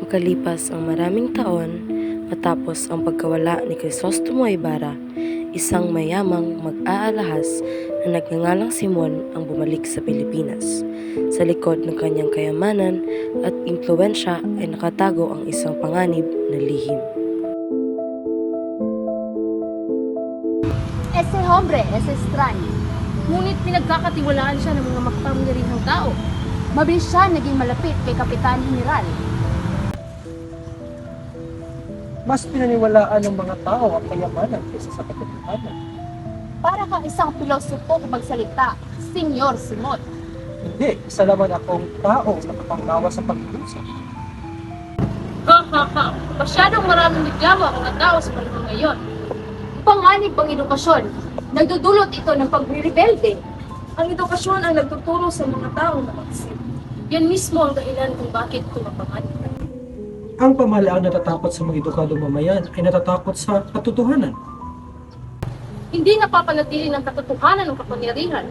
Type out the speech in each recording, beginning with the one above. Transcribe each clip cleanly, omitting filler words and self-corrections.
Makalipas ang maraming taon, matapos ang pagkawala ni Crisostomo Ibarra, isang mayamang mag-aalahas na nagngangalang Simon ang bumalik sa Pilipinas. Sa likod ng kanyang kayamanan at impluwensya ay nakatago ang isang panganib na lihim. Ese hombre es extraño. Ngunit pinagkakatiwalaan siya ng mga makapangyarihang tao. Mabilis siya naging malapit kay Kapitan General. Mas pinaniwalaan ng mga tao ang kayamanan kaysa sa katotohanan. Para kang isang pilosopo kung magsalita, Senyor Simon. Hindi, isa naman akong tao na kapanggawa sa pagdusa. Masyadong maraming reklamo ang mga tao sa panahon ngayon. Panganib ang edukasyon. Nagdudulot ito ng pagre-rebelde. Ang edukasyon ang nagtuturo sa mga tao na mag-isip. Yan mismo ang dahilan kung bakit ito mapanganib. Ang pamahalaan natatakot sa mga edukadong mamayan ay natatakot sa katotohanan. Hindi napapanatili ng katotohanan ng kapangyarihan.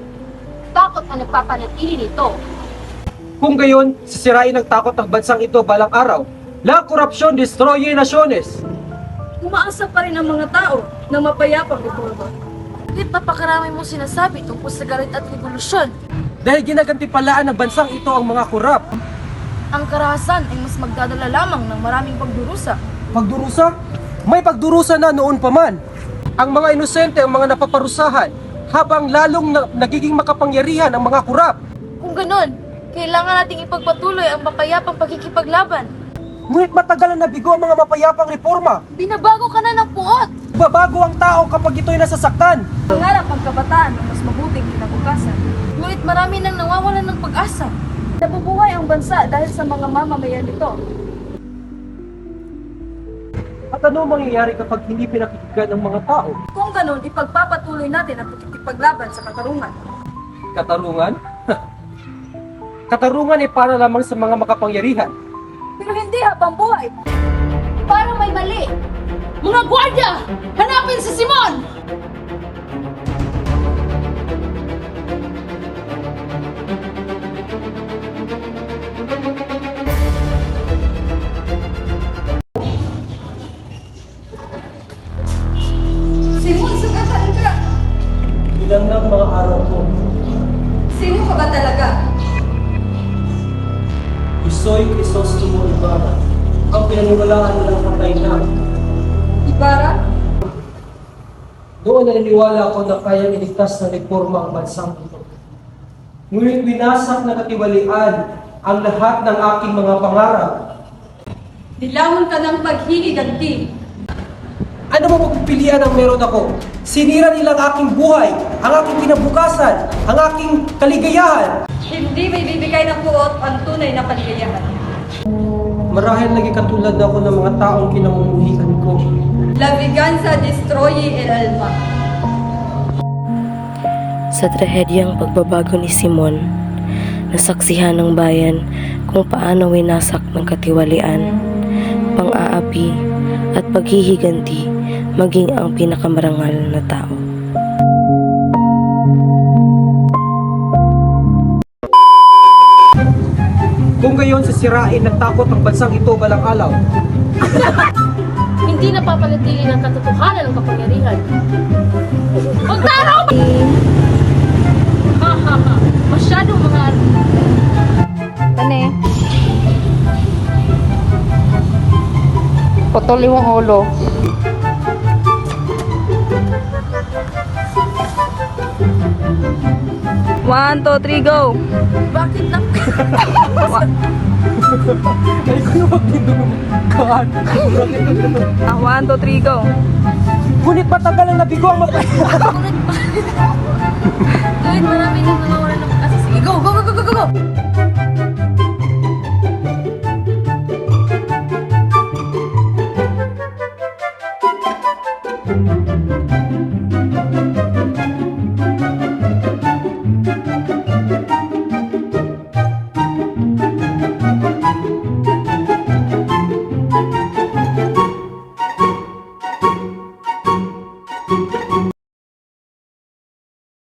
Takot ang nagpapanatili nito. Kung gayon, sisirain ng takot ang bansang ito balang araw. La korupsyon destroye naciones. Umaasa pa rin ang mga tao na mapayapang reforma. Hindi papakarami mong sinasabi tungkol sa galit at revolusyon. Dahil ginagantipalaan ng bansang ito ang mga korap. Ang karahasan ay mas magdadala lamang ng maraming pagdurusa. Pagdurusa? May pagdurusa na noon pa man. Ang mga inosente ang mga napaparusahan, habang lalong nagiging makapangyarihan ang mga korap. Kung ganon, kailangan nating ipagpatuloy ang mapayapang pagkikipaglaban. Ngunit matagal na nabigo ang mga mapayapang reforma. Binabago ka na ng puot! Babago ang tao kapag ito'y nasasaktan. Pangarap ang kabataan ng mas mabuting kinabukasan. Ngunit marami nang nawawalan ng pag-asa. Nabubuhay ang bansa dahil sa mga mamamayan nito. At ano mangyayari kapag hindi pinakikinggan ng mga tao? Kung ganon, ipagpapatuloy natin ang pagkikipaglaban sa katarungan. Katarungan? Katarungan ay para lamang sa mga makapangyarihan. Pero hindi habang buhay. Parang may mali. Mga gwardiya! Hanapin si Simon! Simon, saan ka? Ilang ng mga araw ko, Sino ka ba talaga? Isoy Crisostomo Ibarra, ang pinaniwalaan nilang patay na. Ibarra? Doon naniniwala ako na kayang iligtas ng reforma ang bansang ito. Ngunit winasak na katiwalian ang lahat ng aking mga pangarap. Nilamon ka ng paghihiganti. Ano mo pagpipilian ang meron ako? Sinira nila ang aking buhay, ang aking kinabukasan, ang aking kaligayahan. Hindi may bibigay ng puot ang tunay na kaligayahan. Marahil naging katulad ako ng mga taong kinamumuhian ko. La venganza destroye el alma. Sa trahedyang pagbabago ni Simon, nasaksihan ng bayan kung paano winasak ng katiwalian, pang-aapi at paghihiganti maging ang pinakamarangal na tao. Kung gayon sisirain ng takot ang bansang ito balang alaw. Hindi napapanatili ng katotohanan ng kapangyarihan. Magtaraw ba? Masyadong mga... Tane. Putol yung ulo. One, two, three, go! Bakit lang? Ay ko yung magtindungan. One, two, three, go! Ngunit matagal na nabigo ang mapay. Kahit marami nang nawawalan ng pag-asa. Sige, go, go, go, go, go, go!